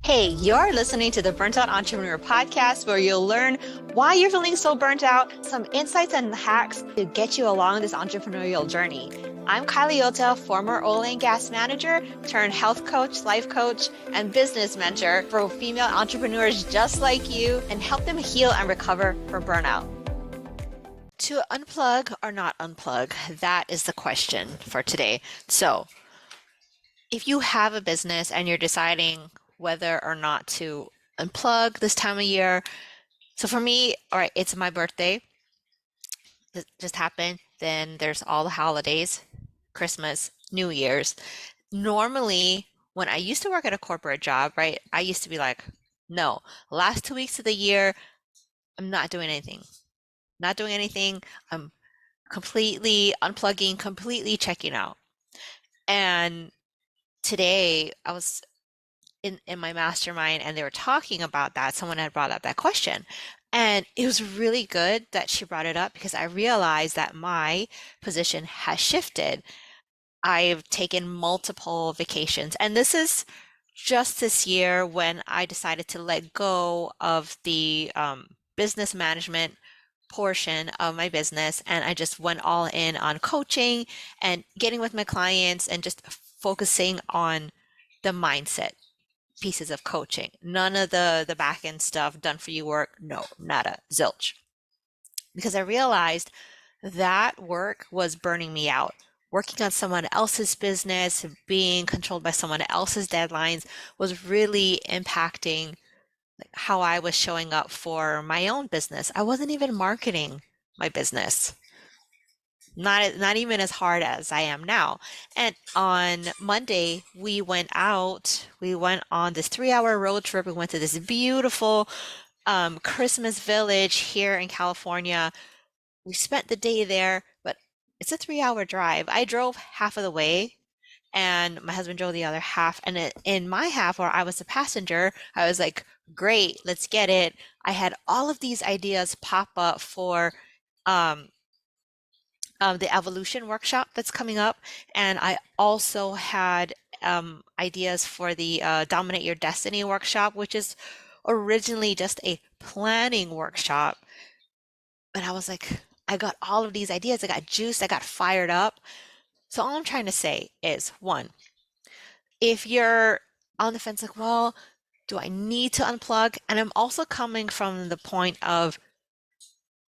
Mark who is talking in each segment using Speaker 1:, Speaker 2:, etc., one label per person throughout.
Speaker 1: Hey, you're listening to the Burnt Out Entrepreneur podcast, where you'll learn why you're feeling so burnt out, some insights and hacks to get you along this entrepreneurial journey. I'm Kylie Yota, former oil and gas manager turned health coach, life coach, and business mentor for female entrepreneurs just like you and help them heal and recover from burnout. To unplug or not unplug, that is the question for today. So, if you have a business and you're deciding whether or not to unplug this time of year. So for me, all right, it's my birthday. This just happened. Then there's all the holidays, Christmas, New Year's. Normally, when I used to work at a corporate job, right, I used to be like, no, last 2 weeks of the year, I'm not doing anything. Not doing anything. I'm completely unplugging, completely checking out. And today I was in my mastermind and they were talking about that. Someone had brought up that question. And it was really good that she brought it up because I realized that my position has shifted. I've taken multiple vacations, and this is just this year when I decided to let go of the business management portion of my business, and I just went all in on coaching and getting with my clients and just focusing on the mindset pieces of coaching. None of the back end stuff, done for you work. No, nada, zilch. Because I realized that work was burning me out. Working on someone else's business, being controlled by someone else's deadlines was really impacting how I was showing up for my own business. I wasn't even marketing my business. Not even as hard as I am now. And on Monday, we went out. We went on this 3-hour road trip. We went to this beautiful Christmas village here in California. We spent the day there, but it's a 3-hour drive. I drove half of the way, and my husband drove the other half. And in my half, where I was the passenger, I was like, "Great, let's get it." I had all of these ideas pop up for um, the evolution workshop that's coming up. And I also had ideas for the Dominate Your Destiny workshop, which is originally just a planning workshop. But I was like, I got all of these ideas. I got juiced. I got fired up. So all I'm trying to say is one, if you're on the fence, like, well, do I need to unplug? And I'm also coming from the point of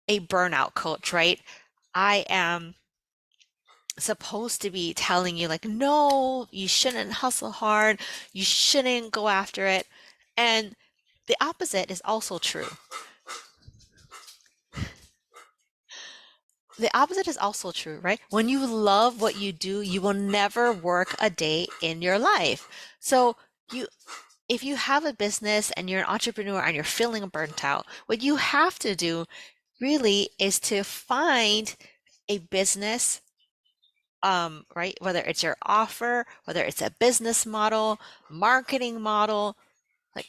Speaker 1: a burnout coach, right? I am supposed to be telling you like, no, you shouldn't hustle hard, you shouldn't go after it. And the opposite is also true. The opposite is also true, right? When you love what you do, you will never work a day in your life. So you if you have a business and you're an entrepreneur and you're feeling burnt out, what you have to do really is to find a business, right? Whether it's your offer, whether it's a business model, marketing model, like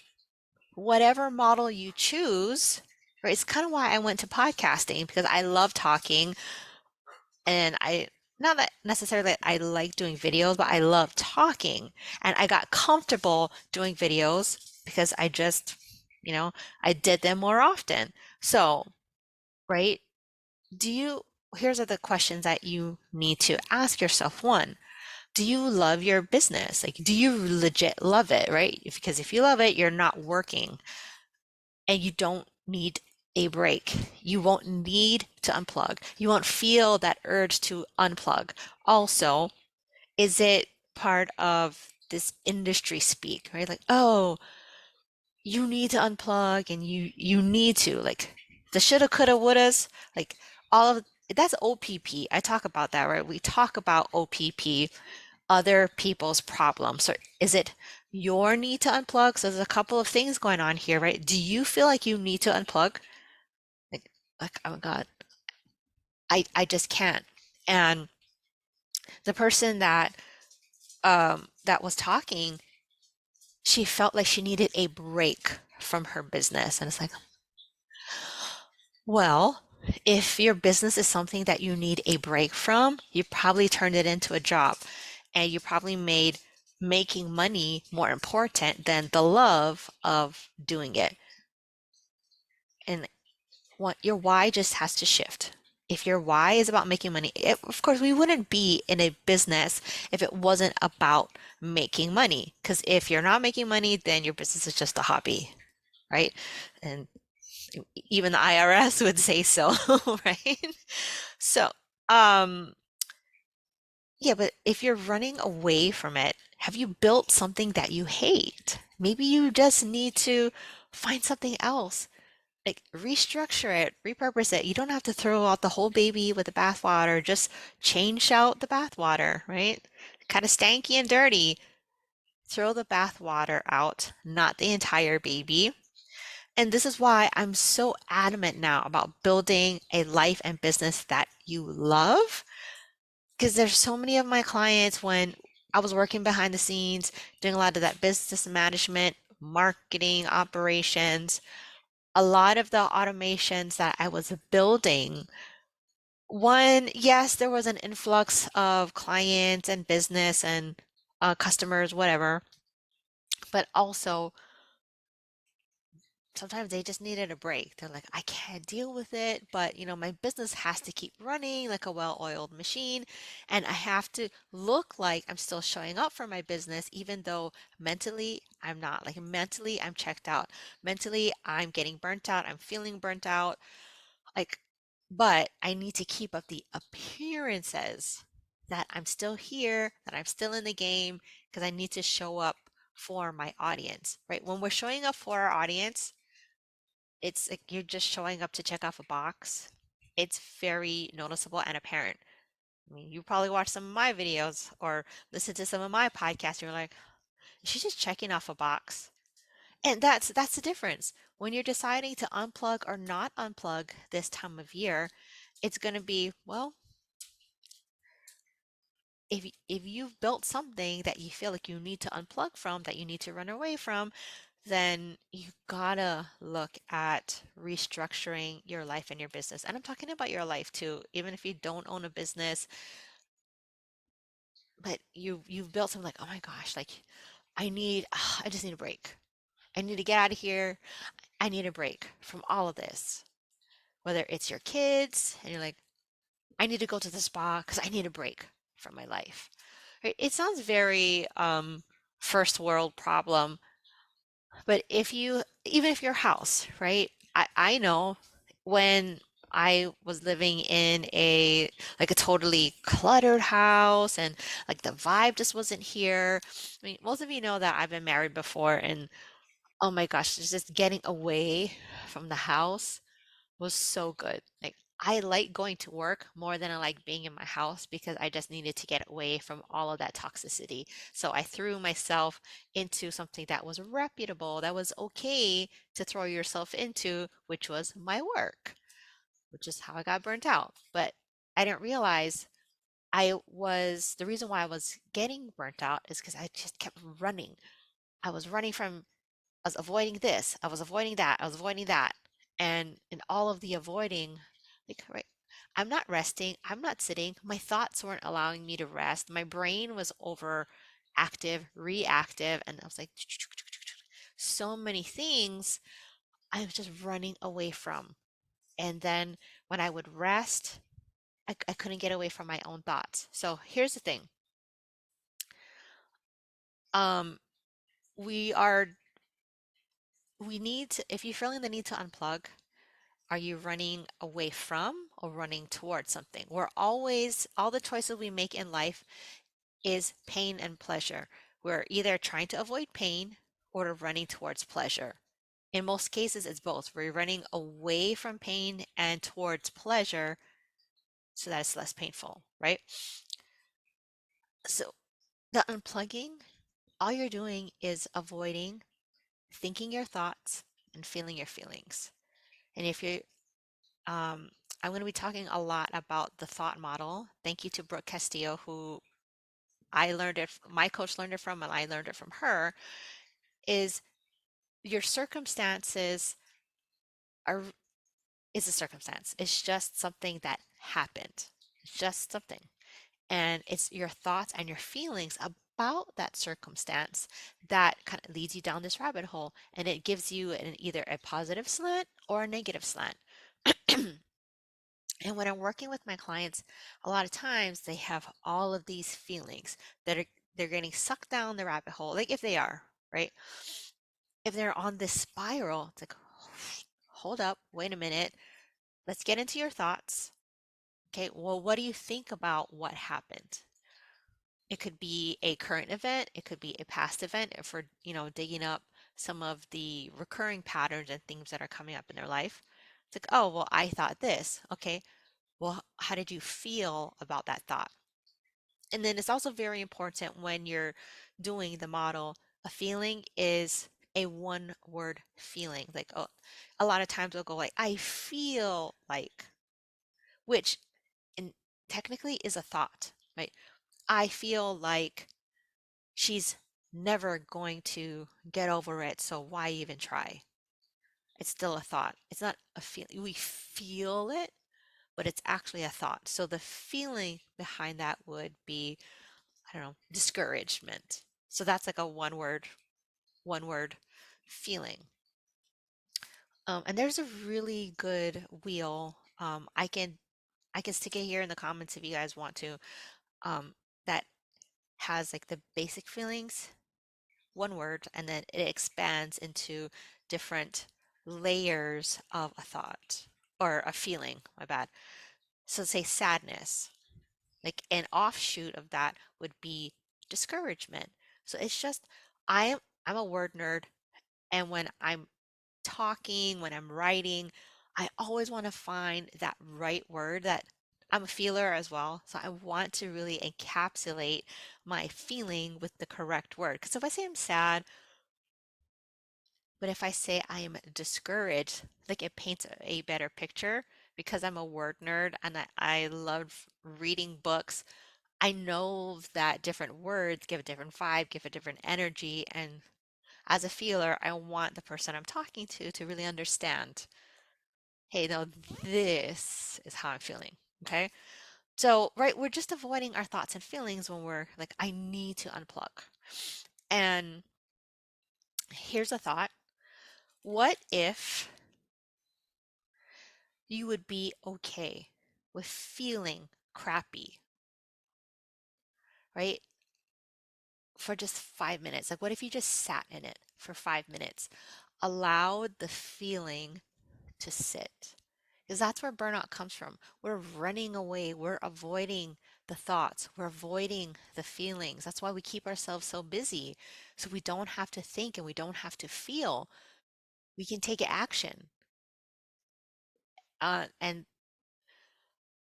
Speaker 1: whatever model you choose, right? It's kind of why I went to podcasting, because I love talking, and not that necessarily I like doing videos, but I love talking, and I got comfortable doing videos because I just, I did them more often. So, right? Do you, here's are the questions that you need to ask yourself. One, do you love your business? Like, do you legit love it, right? Because if you love it, you're not working and you don't need a break. You won't need to unplug. You won't feel that urge to unplug. Also, is it part of this industry speak, right? Like, oh, you need to unplug and you need to, like, the shoulda, coulda, wouldas, like all of that's OPP. I talk about that, right? We talk about OPP, other people's problems. So is it your need to unplug? So there's a couple of things going on here, right? Do you feel like you need to unplug? Like, oh my God, I just can't. And the person that was talking, she felt like she needed a break from her business. And it's like, well, if your business is something that you need a break from, you probably turned it into a job and you probably made making money more important than the love of doing it. And what your why just has to shift. If your why is about making money, of course, we wouldn't be in a business if it wasn't about making money. Because if you're not making money, then your business is just a hobby, right? And even the IRS would say so, right? So, um, yeah, but if you're running away from it, have you built something that you hate? Maybe you just need to find something else, like restructure it, repurpose it. You don't have to throw out the whole baby with the bathwater. Just change out the bathwater, right? Kind of stanky and dirty. Throw the bathwater out, not the entire baby. And this is why I'm so adamant now about building a life and business that you love. Because there's so many of my clients when I was working behind the scenes, doing a lot of that business management, marketing, operations, a lot of the automations that I was building. One, yes, there was an influx of clients and business and customers, whatever, but also sometimes they just needed a break. They're like, I can't deal with it, but my business has to keep running like a well-oiled machine, and I have to look like I'm still showing up for my business, even though mentally I'm not. Like mentally, I'm checked out. Mentally, I'm getting burnt out. I'm feeling burnt out. Like, but I need to keep up the appearances that I'm still here, that I'm still in the game, because I need to show up for my audience, right? When we're showing up for our audience, it's like you're just showing up to check off a box. It's very noticeable and apparent. I mean, you probably watch some of my videos or listen to some of my podcasts. You're like, she's just checking off a box. And that's the difference. When you're deciding to unplug or not unplug this time of year, it's going to be, well, if you've built something that you feel like you need to unplug from, that you need to run away from, then you gotta look at restructuring your life and your business. And I'm talking about your life too, even if you don't own a business, but you've built something like, oh my gosh, like I just need a break. I need to get out of here. I need a break from all of this. Whether it's your kids and you're like, I need to go to the spa because I need a break from my life. Right? It sounds very first world problem, but even if your house, right? I know when I was living in a totally cluttered house and like the vibe just wasn't here. I mean, most of you know that I've been married before, and oh my gosh, just getting away from the house was so good. Like I like going to work more than I like being in my house because I just needed to get away from all of that toxicity. So I threw myself into something that was reputable, that was okay to throw yourself into, which was my work, which is how I got burnt out. But I didn't realize the reason why I was getting burnt out is because I just kept running. I was running from I was avoiding this, I was avoiding that, I was avoiding that. And in all of the avoiding, like, right, I'm not resting, I'm not sitting. My thoughts weren't allowing me to rest. My brain was over active, reactive, and I was like, so many things I was just running away from. And then when I would rest, I couldn't get away from my own thoughts. So here's the thing. Um, we are, we need to, if you're feeling the need to unplug, are you running away from or running towards something? All the choices we make in life is pain and pleasure. We're either trying to avoid pain or we're running towards pleasure. In most cases, it's both. We're running away from pain and towards pleasure so that it's less painful, right? So the unplugging, all you're doing is avoiding thinking your thoughts and feeling your feelings. And if you're Um, I'm going to be talking a lot about the thought model. Thank you to Brooke Castillo, who my coach learned it from, and I learned it from her. Is your circumstances are is a circumstance. It's just something that happened. It's just something. And it's your thoughts and your feelings about that circumstance that kind of leads you down this rabbit hole, and it gives you either a positive slant or a negative slant. And when I'm working with my clients, a lot of times they have all of these feelings that they're getting sucked down the rabbit hole, like if they are, right? If they're on this spiral, it's like, hold up, wait a minute, let's get into your thoughts. Okay, well, what do you think about what happened? It could be a current event, it could be a past event if we're, digging up some of the recurring patterns and things that are coming up in their life. It's like, oh, well, I thought this. Okay, well, how did you feel about that thought? And then it's also very important when you're doing the model, a feeling is a one word feeling. Like, oh, a lot of times we'll go like, I feel like, which in, technically is a thought, right? I feel like she's never going to get over it, so why even try? It's still a thought. It's not a feeling. We feel it, but it's actually a thought. So the feeling behind that would be, I don't know, discouragement. So that's like a one word feeling. And there's a really good wheel. I can stick it here in the comments if you guys want to. That has like the basic feelings, one word, and then it expands into different layers of a thought or a feeling, my bad. So say sadness, like an offshoot of that would be discouragement. So it's just I'm a word nerd, and when I'm talking, when I'm writing, I always want to find that right word. That I'm a feeler as well, so I want to really encapsulate my feeling with the correct word. Because if I say I'm sad, but if I say I am discouraged, like it paints a better picture because I'm a word nerd and I love reading books. I know that different words give a different vibe, give a different energy. And as a feeler, I want the person I'm talking to really understand, hey, no, this is how I'm feeling. Okay. So, right, we're just avoiding our thoughts and feelings when we're like, I need to unplug. And here's a thought. What if you would be okay with feeling crappy, right? For just 5 minutes. Like, what if you just sat in it for 5 minutes? Allowed the feeling to sit. Because that's where burnout comes from. We're running away, we're avoiding the thoughts, we're avoiding the feelings. That's why we keep ourselves so busy. So we don't have to think and we don't have to feel. We can take action. And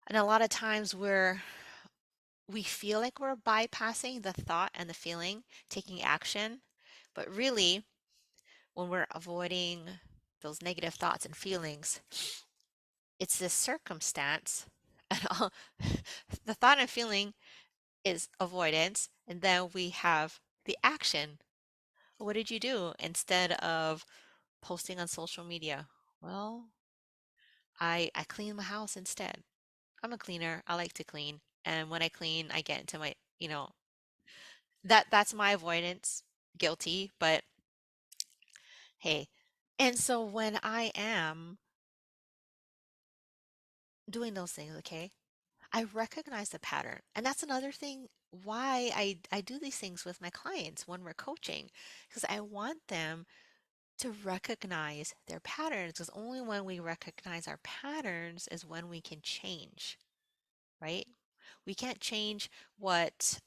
Speaker 1: a lot of times we feel like we're bypassing the thought and the feeling, taking action, but really, when we're avoiding those negative thoughts and feelings, it's this circumstance, and all, the thought and feeling is avoidance, and then we have the action. What did you do instead of posting on social media? Well, I clean my house instead. I'm a cleaner. I like to clean. And when I clean, I get into my, that's my avoidance. Guilty, but hey. And so when I am doing those things, okay, I recognize the pattern. And that's another thing why I do these things with my clients when we're coaching, because I want them to recognize their patterns, because only when we recognize our patterns is when we can change, right? We can't change what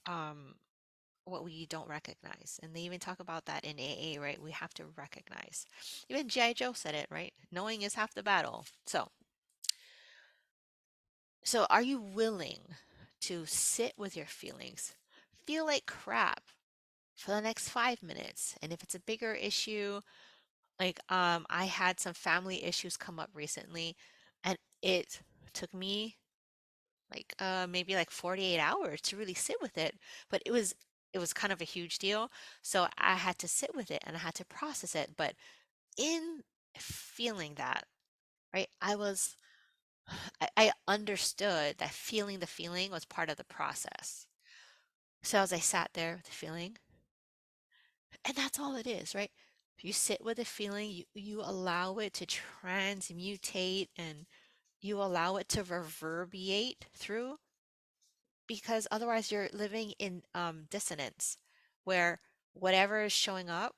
Speaker 1: we don't recognize. And they even talk about that in AA, right? We have to recognize. Even G.I. Joe said it, right? Knowing is half the battle. So are you willing to sit with your feelings, feel like crap for the next 5 minutes? And if it's a bigger issue, like I had some family issues come up recently, and it took me like maybe like 48 hours to really sit with it, but it was kind of a huge deal, so I had to sit with it and I had to process it. But in feeling that, right, I understood that feeling the feeling was part of the process. So as I sat there with the feeling, and that's all it is, right? You sit with the feeling, you allow it to transmutate and you allow it to reverberate through, because otherwise you're living in dissonance where whatever is showing up,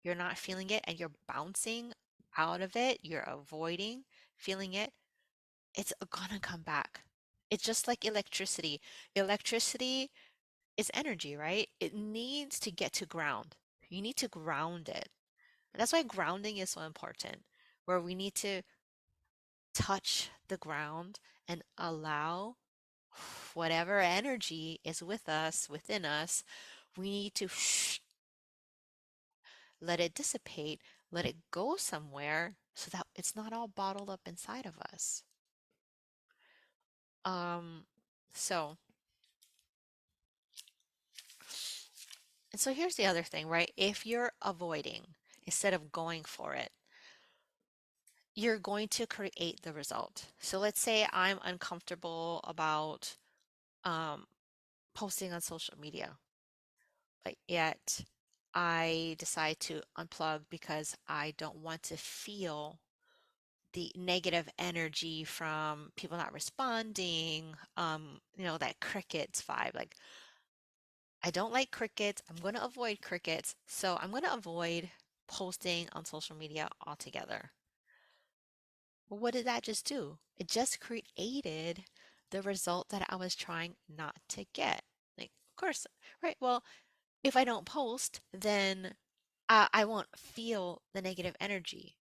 Speaker 1: you're not feeling it and you're bouncing out of it, you're avoiding feeling it. It's gonna come back. It's just like electricity. Electricity is energy, right? It needs to get to ground. You need to ground it. And that's why grounding is so important, where we need to touch the ground and allow whatever energy is with us, within us, we need to let it dissipate, let it go somewhere so that it's not all bottled up inside of us. Um, so, and so here's the other thing, right? If you're avoiding instead of going for it, you're going to create the result. So let's say I'm uncomfortable about um, posting on social media, but yet I decide to unplug because I don't want to feel the negative energy from people not responding, that crickets vibe. Like, I don't like crickets. I'm going to avoid crickets. So I'm going to avoid posting on social media altogether. Well, what did that just do? It just created the result that I was trying not to get. Like, of course, right? Well, if I don't post, then I won't feel the negative energy.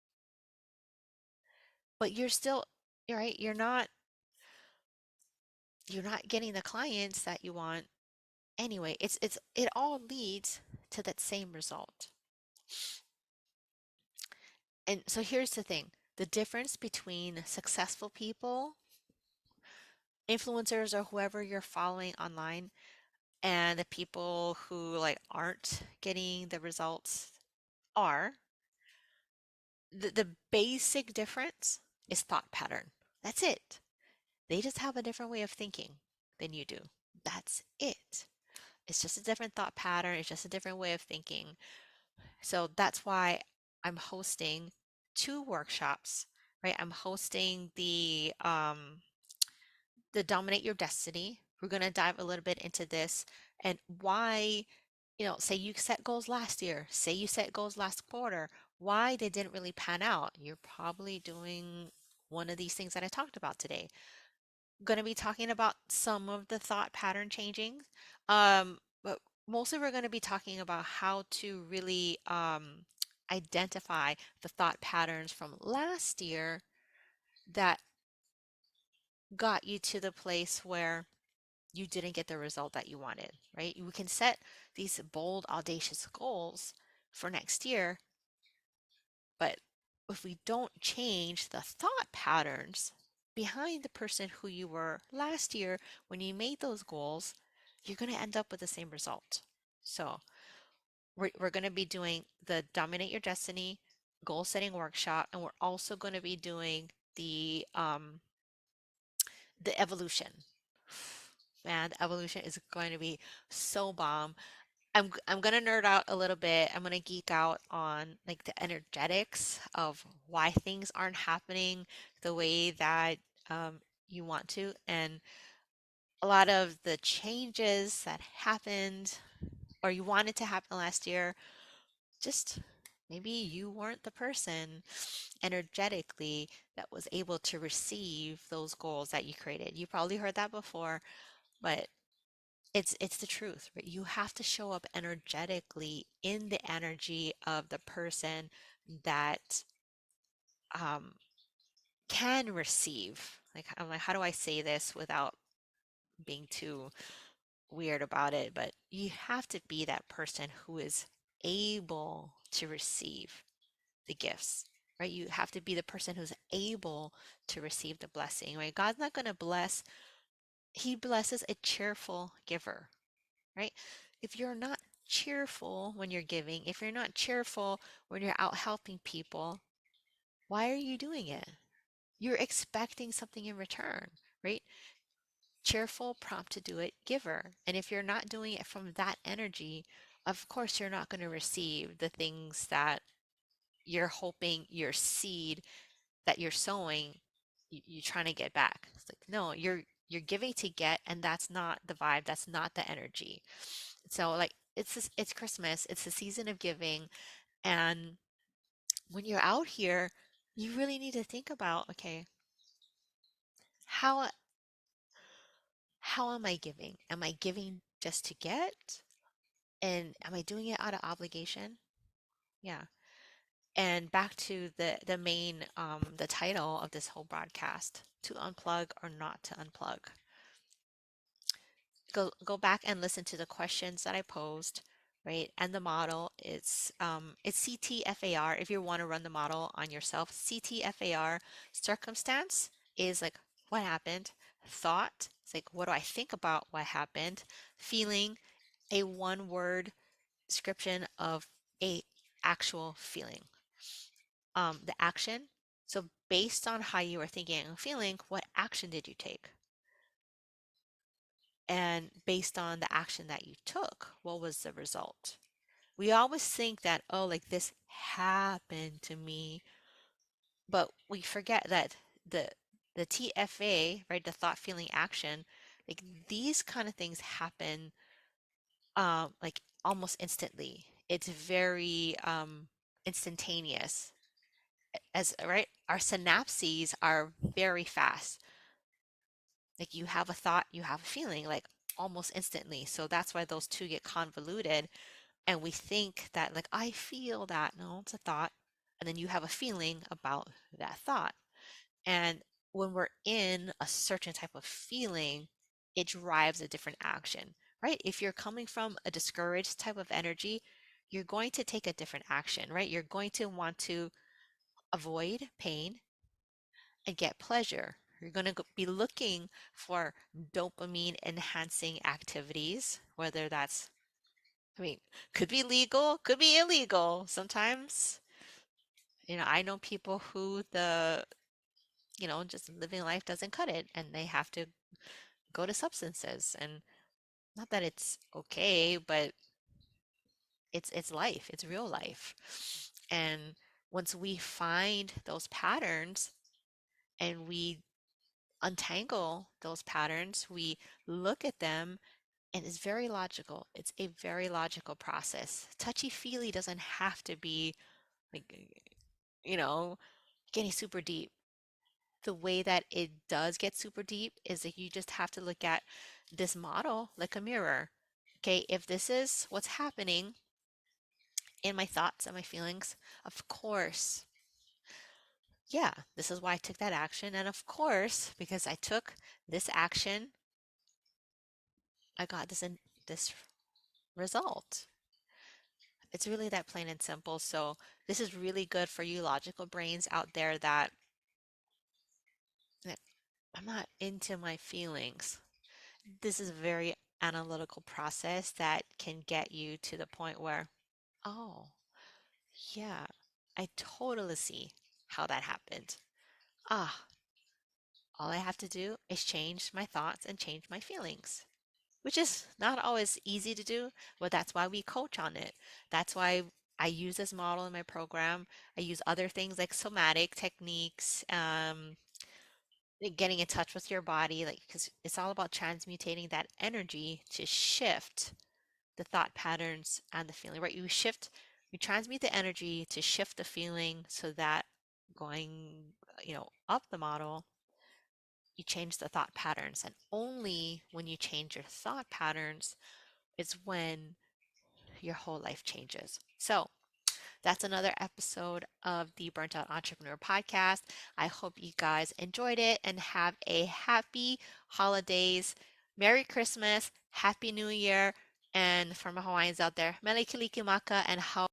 Speaker 1: But you're still, right? You're not getting the clients that you want anyway. It all leads to that same result. And so here's the thing. The difference between successful people, influencers, or whoever you're following online, and the people who like aren't getting the results are the basic difference is thought pattern. That's it. They just have a different way of thinking than you do. That's it. It's just a different thought pattern. It's just a different way of thinking. So that's why I'm hosting two workshops, right? I'm hosting the Dominate Your Destiny. We're going to dive a little bit into this and why, say you set goals last year, say you set goals last quarter, why they didn't really pan out. You're probably doing one of these things that I talked about today. Going to be talking about some of the thought pattern changing, but mostly we're going to be talking about how to really identify the thought patterns from last year that got you to the place where you didn't get the result that you wanted, right? We can set these bold, audacious goals for next year, but if we don't change the thought patterns behind the person who you were last year when you made those goals, you're going to end up with the same result. So, we're going to be doing the Dominate Your Destiny goal setting workshop, and we're also going to be doing the evolution. Man, the evolution is going to be so bomb. I'm gonna nerd out a little bit. I'm gonna geek out on like the energetics of why things aren't happening the way that you want to, and a lot of the changes that happened or you wanted to happen last year. Just maybe you weren't the person energetically that was able to receive those goals that you created. You probably heard that before, but it's the truth, right? You have to show up energetically in the energy of the person that um, can receive. Like, I'm like, how do I say this without being too weird about it? But you have to be that person who is able to receive the gifts, right? You have to be the person who's able to receive the blessing, right? God's not going to bless, He blesses a cheerful giver, right? If you're not cheerful when you're giving, if you're not cheerful when you're out helping people, why are you doing it? You're expecting something in return, right?
Speaker 2: cheerful, prompt to do it giver. And if you're not doing it from that energy, of course, you're not going to receive the things that you're hoping your seed that you're sowing, you're trying to get back. It's like, no, you're giving to get, and that's not the vibe. That's not the energy. So like it's Christmas. It's the season of giving, and when you're out here, you really need to think about, okay, how how am I giving? Am I giving just to get? And am I doing it out of obligation? Yeah. And back to the main the title of this whole broadcast, to unplug or not to unplug. Go back and listen to the questions that I posed, right? And the model it's CTFAR if you want to run the model on yourself. CTFAR, circumstance is like what happened, thought, it's like what do I think about what happened, feeling, a one word description of a actual feeling. The action, so based on how you were thinking and feeling, what action did you take? And based on the action that you took, what was the result? We always think that, oh, like this happened to me, but we forget that the the TFA, right, the thought, feeling, action, like these kind of things happen like almost instantly. It's very instantaneous. As right, our synapses are very fast. Like you have a thought, you have a feeling, like almost instantly. So that's why those two get convoluted. And we think that, like, I feel that. No, it's a thought. And then you have a feeling about that thought. And when we're in a certain type of feeling, it drives a different action, right? If you're coming from a discouraged type of energy, you're going to take a different action, right? You're going to want to avoid pain and get pleasure. You're going to be looking for dopamine enhancing activities, whether that's, I mean, could be legal, could be illegal. Sometimes, I know people who just living life doesn't cut it and they have to go to substances. And not that it's okay, but it's life, it's real life. And once we find those patterns and we untangle those patterns, we look at them, and it's very logical. It's a very logical process. Touchy feely doesn't have to be like, you know, getting super deep. The way that it does get super deep is that you just have to look at this model like a mirror. Okay, if this is what's happening in my thoughts and my feelings, of course, yeah, this is why I took that action. And of course, because I took this action, I got this result. It's really that plain and simple. So this is really good for you logical brains out there that I'm not into my feelings. This is a very analytical process that can get you to the point where, oh, yeah, I totally see how that happened. Ah, all I have to do is change my thoughts and change my feelings, which is not always easy to do, but that's why we coach on it. That's why I use this model in my program. I use other things like somatic techniques, like getting in touch with your body, like because it's all about transmutating that energy to shift the thought patterns and the feeling, right? You transmute the energy to shift the feeling so that going, up the model, you change the thought patterns. And only when you change your thought patterns is when your whole life changes. So that's another episode of the Burnt Out Entrepreneur podcast. I hope you guys enjoyed it and have a happy holidays. Merry Christmas, Happy New Year, and for my Hawaiians out there, Mele Kalikimaka and how.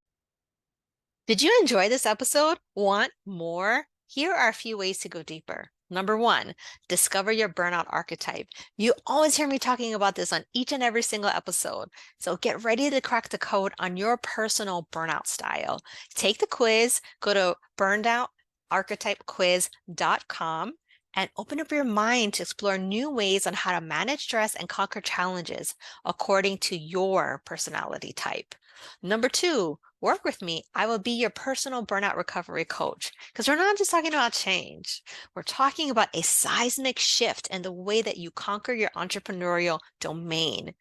Speaker 1: Did you enjoy this episode? Want more? Here are a few ways to go deeper. Number one, discover your burnout archetype. You always hear me talking about this on each and every single episode. So get ready to crack the code on your personal burnout style. Take the quiz, go to burnedoutarchetypequiz.com. and open up your mind to explore new ways on how to manage stress and conquer challenges according to your personality type. Number two, work with me. I will be your personal burnout recovery coach because we're not just talking about change. We're talking about a seismic shift in the way that you conquer your entrepreneurial domain.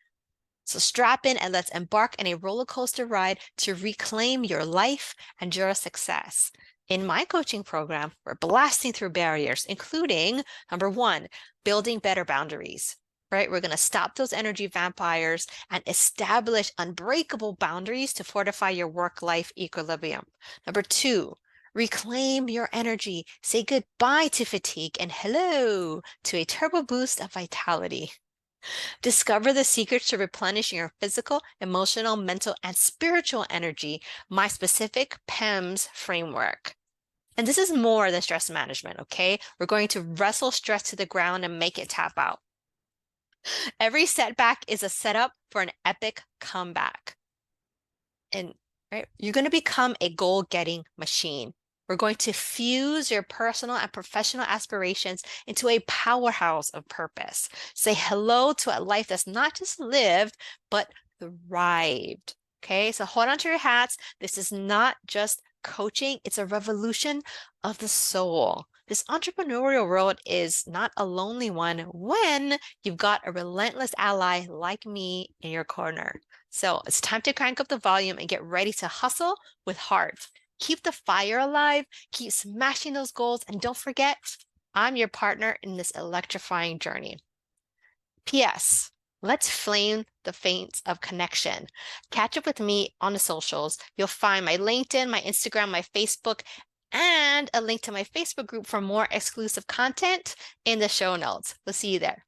Speaker 1: So strap in and let's embark on a roller coaster ride to reclaim your life and your success. In my coaching program, we're blasting through barriers, including number one, building better boundaries, right? We're going to stop those energy vampires and establish unbreakable boundaries to fortify your work-life equilibrium. Number two, reclaim your energy. Say goodbye to fatigue and hello to a turbo boost of vitality. Discover the secrets to replenishing your physical, emotional, mental, and spiritual energy, my specific PEMS framework. And this is more than stress management, okay? We're going to wrestle stress to the ground and make it tap out. Every setback is a setup for an epic comeback. And right, you're going to become a goal-getting machine. We're going to fuse your personal and professional aspirations into a powerhouse of purpose. Say hello to a life that's not just lived, but thrived. Okay, so hold on to your hats. This is not just coaching, it's a revolution of the soul. This entrepreneurial world is not a lonely one when you've got a relentless ally like me in your corner. So it's time to crank up the volume and get ready to hustle with heart. Keep the fire alive, keep smashing those goals, and don't forget, I'm your partner in this electrifying journey. P.S. Let's flame the flames of connection. Catch up with me on the socials. You'll find my LinkedIn, my Instagram, my Facebook, and a link to my Facebook group for more exclusive content in the show notes. We'll see you there.